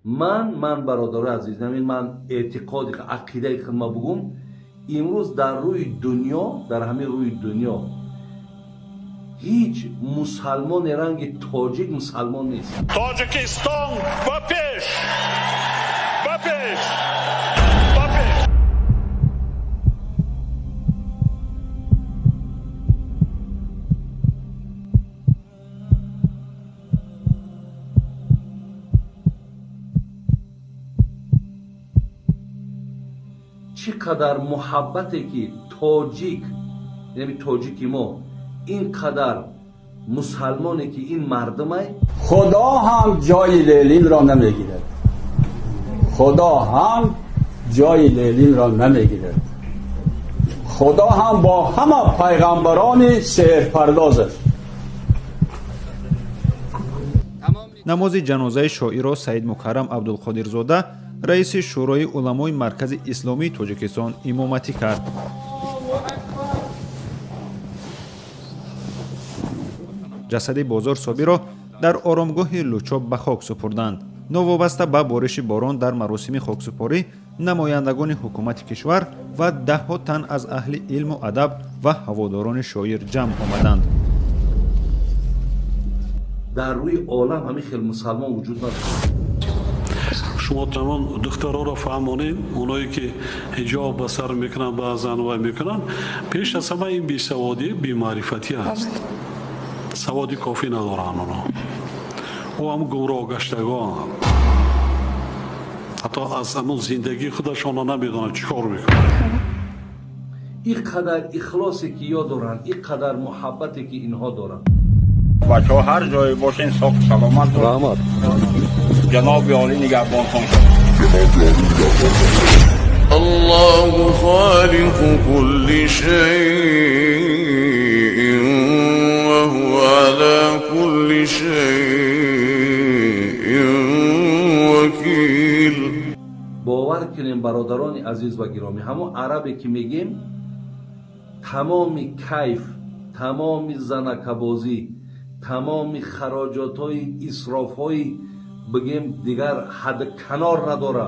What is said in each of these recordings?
من برادر عزیز، من اعتقاد عقیده خدمت بگم، امروز در روی دنیا، در همه روی دنیا هیچ مسلمان رنگ تاجیک مسلمان نیست. تاجیکستان و پیش و پیش. چقدر محبتی که تاجیک، یعنی تاجیکی ما اینقدر مسلمانی که این مردمه، خدا هم جای لیلین را نمیگیرد. خدا هم جای لیلین را نمیگیرد. خدا هم با همه پیغمبران سحرپرداز است. намози ҷанозаи шоиро Саид Мукаррам Абдулқодирзода раиси шӯрои уламои маркази исломии Тоҷикистон имоматӣ кард. ҷасади Бозор Собиро дар оромгоҳи Лучоб ба хок супурданд. новобаста ба бориши борон дар маросими хоксупорӣ намояндагони ҳукумати кишвар ва даҳҳо тан аз аҳли илму адаб ва ҳаводорони шоир ҷамъ омаданд. در روی عالم همین خیلی مسلمان وجود نداره. شما تمام دخترها را فهمانید، اونایی که حجاب به سر میکنن بعضن و میکنن، پیش از همه این بیسوادی بی‌معرفتی است. سوادی کافی ندارن اونا و هم گمراه گشتگان، حتی از همون زندگی خودشان نمیدونن چیکار میکنن. اینقدر اخلاصی که یا دارن، اینقدر محبتی که اینها دارن. بچه ها هر جایی باشین صاف سلامت رحمت جناب عالی نگهبانتان الله خالق كل شيء وهو على كل شيء وكيل. باور کنیم برادران عزیز و گرامی، همون عربی که میگیم تمام کیف، تمام زنکبازی، تمام خراجات های اسراف های بگیم دیگر حد کنار نداره،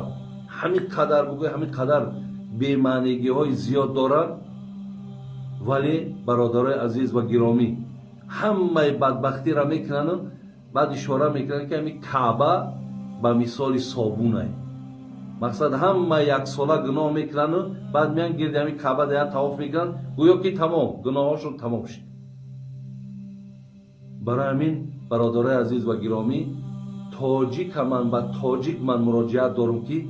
همین قدر بگوی همین قدر بی‌معنیگی های زیاد دارن. ولی برادرای عزیز و گرامی همه بدبختی را میکنن، بعد اشاره میکنن که همین کعبه به مثال صابونه، مقصد همه یک ساله گناه میکنن، بعد میان گرد همین کعبه دیگر طواف میکنن، گویا که تمام گناهاشون تمام شد. برای همین برادرای عزیز و گرامی، تاجیک من و تاجیک من مراجعت دارم که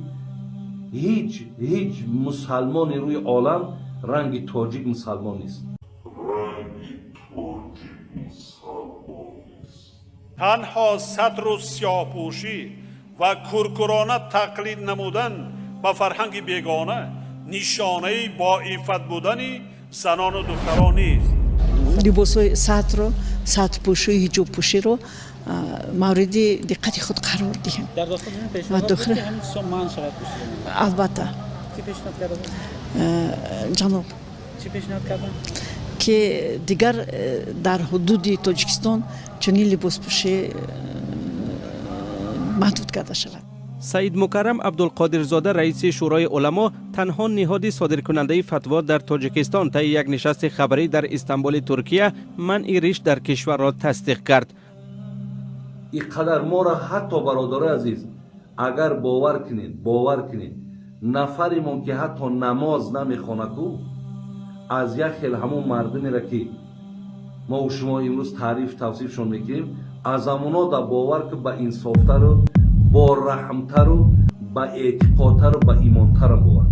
هیچ مسلمانی روی عالم رنگ تاجیک مسلمان نیست. تنها ستر و سیاه‌پوشی و کرکرانه تقلید نمودن به فرهنگ بیگانه نشانه با عفت بودن زنان و دختران نیست. لباس‌های سطر پوشی، حجاب پوشی رو مورد دقت خود قرار دهیم. در داخل پیشنهاد همین سومان شود پوشیدن. البته. کی پیشنهاد کرده؟ جناب. چی پیشنهاد کردن؟ که دیگر در حدود تاجیکستان چنین لباس پوشی محدود کرده شود. سعید مکرم عبدالقادرزاده رئیس شورای علما تنها نهاد صادرکننده فتوا در تاجیکستان طی یک نشست خبری در استانبول ترکیه منع ریش در کشور را تصدیق کرد. اینقدر ما را حتی برادرای عزیز اگر باور کنید نفرمون که حتی نماز نمیخونه کو از یک خیل همون مردمی را که ما و شما امروز توصیفشون میکنیم، از همونا در باور که با انصافتر و با رحمتر و با اعتقادتر و با ایمانتر باور.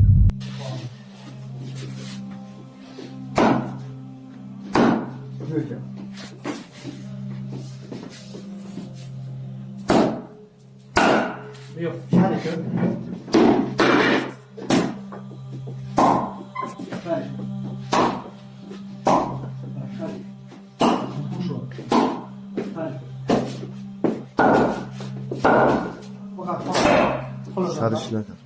سرش نکن.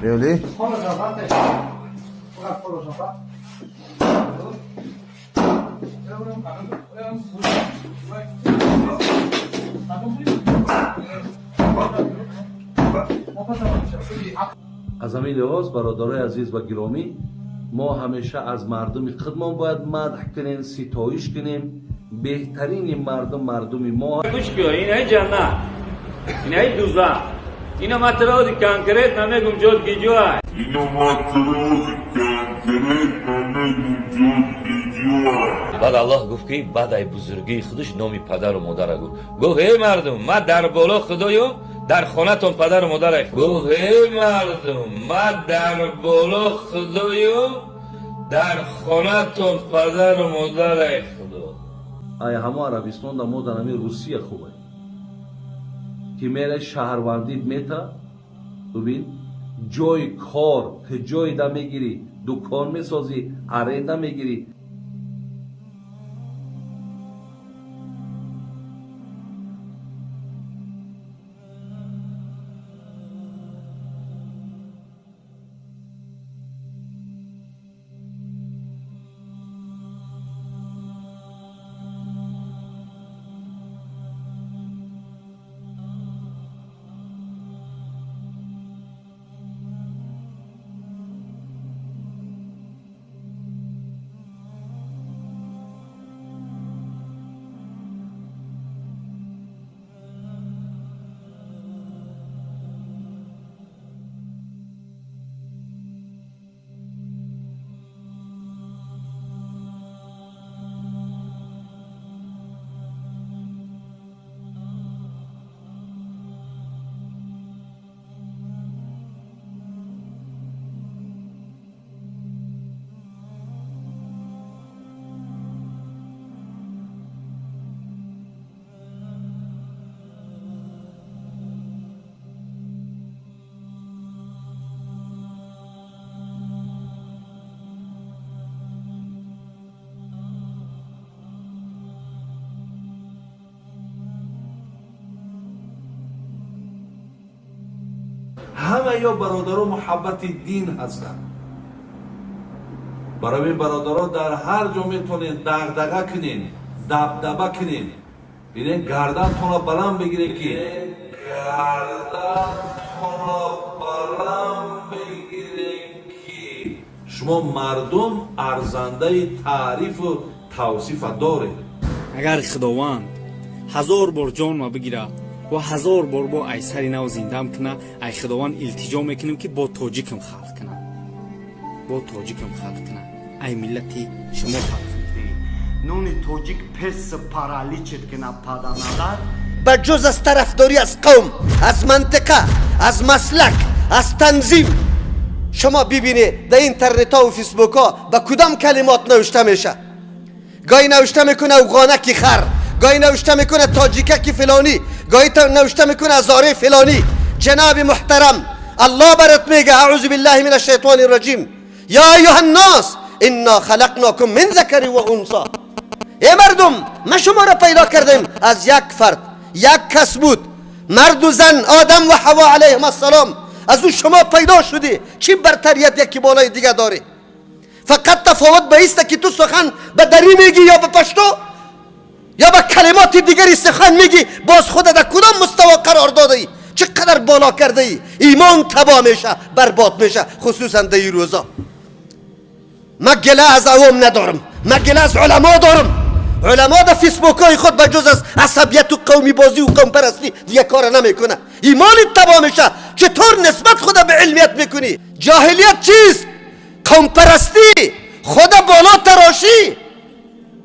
Really? از همین لحاظ برادرای عزیز و گرامی، ما همیشه از مردم خودمان باید مدح کنیم، ستایش کنیم. بهترین مردمی ما. گوش کن، اینه جنت، اینه دوزخ، اینه مطرح کنکریت نمیگم جد گیجوه. بعد الله گفت که بعد ای بزرگی خودش نامی پدر و مادر گفت. گفت ای مردم، من در بالا خدایم، در خانه‌تون پدر و مادر. گفت ای مردم، من در بالا خدایم، در خانه‌تون پدر و مادر خدا. ای همه عربستان در ما در همین روسیه خوبه که میره شهروندی میته، ببین جای کار که جای دا میگیری، دکان میسازی، ارنده میگیری. همه یا برادران محبت دین هستند. برای برادران در هر جا میتونین دغدغه کنین، دبدبه کنین. ببینین گردنتون رو بلند بگیرین که شما مردم ارزنده تعریف و توصیف دارید. اگر خداوند 1000 بار جان ما بگیره و 1000 بار با ای سری نو زنده کنه، ای خداوند التجا میکنیم که با تاجیکم خلق کنه، با تاجیکم خلق کنه. ای ملتی شما خلق نون تاجیک پس پارالیچت کنه پادا ندار. بجز از طرفداری از قوم، از منطقه، از مسلک، از تنظیم. شما ببینید در اینترنت ها و فیسبوک ها با کدام کلمات نوشته میشه. گاهی نوشته میکنه اوغانکی خر، گاهی نوشته میکنه تاجیککی فلانی، گاهی نوشته میکنه ازاره فلانی. جناب محترم، الله برات میگه اعوذ بالله من الشیطان الرجیم، یا ایها الناس انا خلقناکم من ذکر و انثی. ای مردم، ما شما را پیدا کردیم از یک فرد، یک کس بود، مرد و زن، آدم و حوا علیهم السلام. از او شما پیدا شدی، چی برتریت یکی بالای دیگه داری؟ فقط تفاوت به ایسته که تو سخن به دری میگی یا به پشتو، یا به کلمات دیگری سخن میگی. باز خودت در کدام مستوى قرار داده ای؟ چقدر بالا کرده ای؟ ایمان تباه میشه، برباد میشه، خصوصا در این روزا. ما گله از عوام ندارم، ما گله از علما دارم. علما در فیسبوک های خود بجز از عصبیت و قومی بازی و قوم پرستی دیگه کار نمیکنه. ایمانت تباه میشه. چطور نسبت خود به علمیت میکنی؟ جاهلیت چیست؟ قوم پرستی، خود بالا تراشی.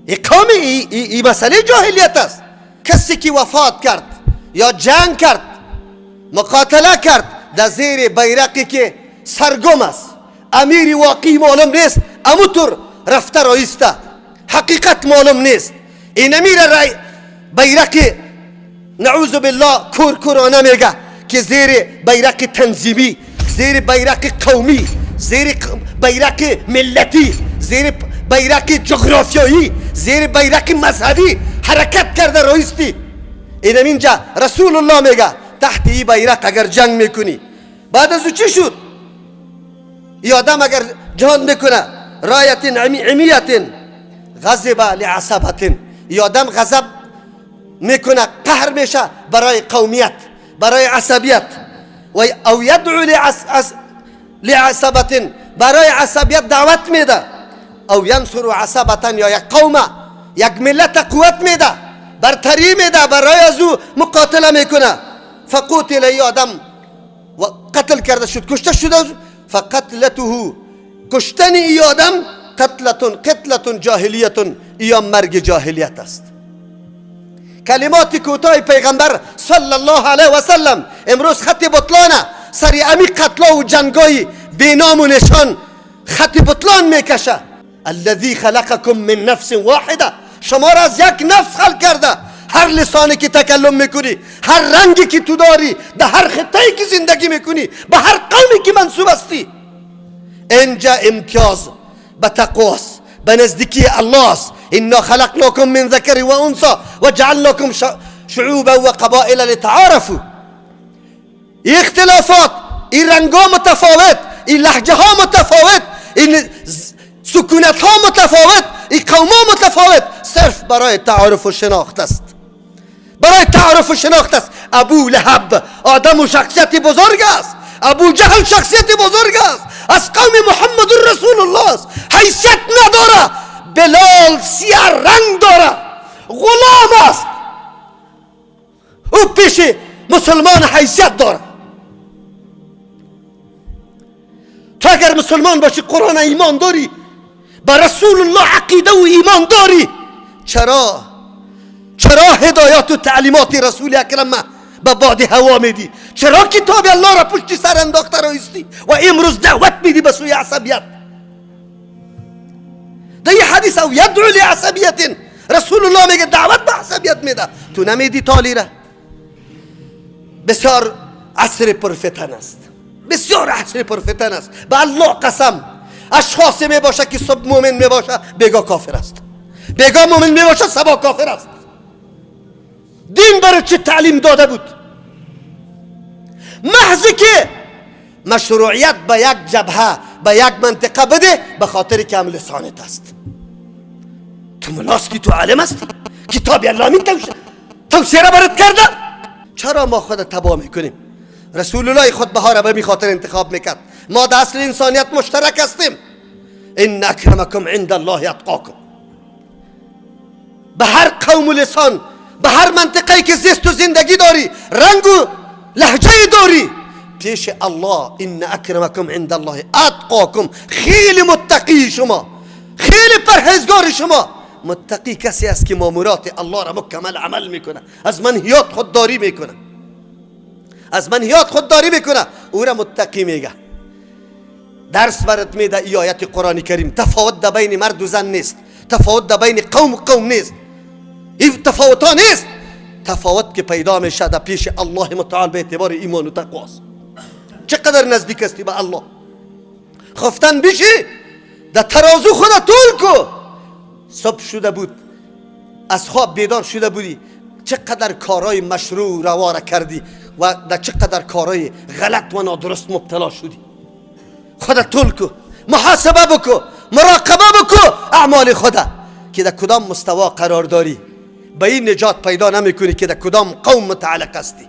این قومی این مسئله جاهلیت است. کسی که وفات کرد یا جنگ کرد، مقاتله کرد در زیر بیرقی که سرگم است، امیری واقعی معلوم نیست، اموتر رفته رایسته، حقیقت معلوم نیست. این امیر بیرق نعوذ بالله کورکورانه میگه که زیر بیرق تنظیمی، زیر بیرق قومی، زیر بیرق ملتی، زیر بیرق جغرافیایی، زیر بیرق مذهبی حرکت کرده رایستی. این اینجا رسول الله میگه تحت این بیرق اگر جنگ میکنی، بعد از او چی شد؟ این آدم اگر جهاد میکنه رایت عمیت غضب لعصبت، ای آدم غضب میکنه، قهر میشه برای قومیت، برای عصبیت. و او یدعو لعصبت، برای عصبیت دعوت میده. او ینصر عصبتا، یا یک قوم، یک ملت قوت میده، برتری میده، برای از او مقاتله میکنه. فقتل، ای آدم و قتل کرده شد، کشته شده. فقتلته، کشتن ای آدم، قتلتون جاهلیتون، یا مرگ جاهلیت است. کلمات کوتاه پیغمبر صلی الله علیه و سلم امروز خط بطلانه، سری امی قتلا و جنگای بینام و نشان خط بطلان میکشه. الذی خلقکم من نفس واحده، شما را از یک نفس خلق کرده. هر لسانی که تکلم میکنی، هر رنگی که تو داری، در هر خطه‌ای که زندگی میکنی، به هر قومی که منسوب هستی، اینجا امتیاز به تقواست، به نزدیکی الله است. انا خلقناکم من ذکر و انثى وجعلناکم شعوبا و قبائل لتعارفوا. این اختلافات، این رنگا متفاوت، این لهجه ها متفاوت، این سکونت ها متفاوت، این قوم ها متفاوت، صرف برای تعارف و شناخت است. برای تعارف و شناخت است. ابو لهب آدم و شخصیت بزرگ است، ابو جهل شخصیت بزرگ است، از قوم محمد رسول الله است، حیثیت نداره. بلال سیاه رنگ داره، غلام است، او پیش مسلمان حیثیت داره. تو اگر مسلمان باشی، قرآن ایمان داری، به رسول الله عقیده و ایمان داری، چرا هدایات و تعلیمات رسول اکرم به باد هوا میدی؟ چرا کتاب الله را پشت سر انداخته رایستی و امروز دعوت میدی به سوی عصبیت؟ در این حدیث او یدعو لعصبیت، رسول الله میگه دعوت به عصبیت میده، تو نمیدی تالی را. بسیار عصر پرفتن است، بسیار عصر پرفتن است. به الله قسم، اشخاصی میباشه که صبح مومن میباشه بگا کافر است، بگا مومن میباشه صبح کافر است. دین برای چه تعلیم داده بود؟ محضی که مشروعیت به یک جبهه، به یک منطقه بده، به خاطر که هم لسانت است. تو ملاسکی، تو عالم هستی، کتاب الله می توصیه را برات کرده. چرا ما خود تباه میکنیم؟ رسول الله خود بها را به می خاطر انتخاب میکرد. ما در اصل انسانیت مشترک هستیم. ان اکرمکم عند الله اتقاکم. به هر قوم و لسان، به هر منطقه‌ای که زیست و زندگی داری، رنگ و لهجه داری، پیش الله ان اکرمکم عند الله اتقاکم. خیلی متقی شما، خیلی پرهیزگار شما. متقی کسی است که مامورات الله را مکمل عمل میکنه، از منهیات خودداری میکنه، از منهیات خودداری میکنه، او را متقی میگه. درس برات میده ای آیت قرآن کریم. تفاوت در بین مرد و زن نیست، تفاوت در بین قوم و قوم نیست، این تفاوت ها نیست. تفاوت که پیدا میشه در پیش الله متعال به اعتبار ایمان و تقواست. چقدر نزدیک هستی به الله. خفتن بشی، در ترازو خود طول کو. صبح شده بود، از خواب بیدار شده بودی، چقدر کارهای مشروع روا کردی و در چقدر کارهای غلط و نادرست مبتلا شدی. خودت طول کو، محاسبه بکو، مراقبه بکو اعمال خدا که در کدام مستوا قرار داری. به این نجات پیدا نمی کنی که در کدام قوم متعلق هستی.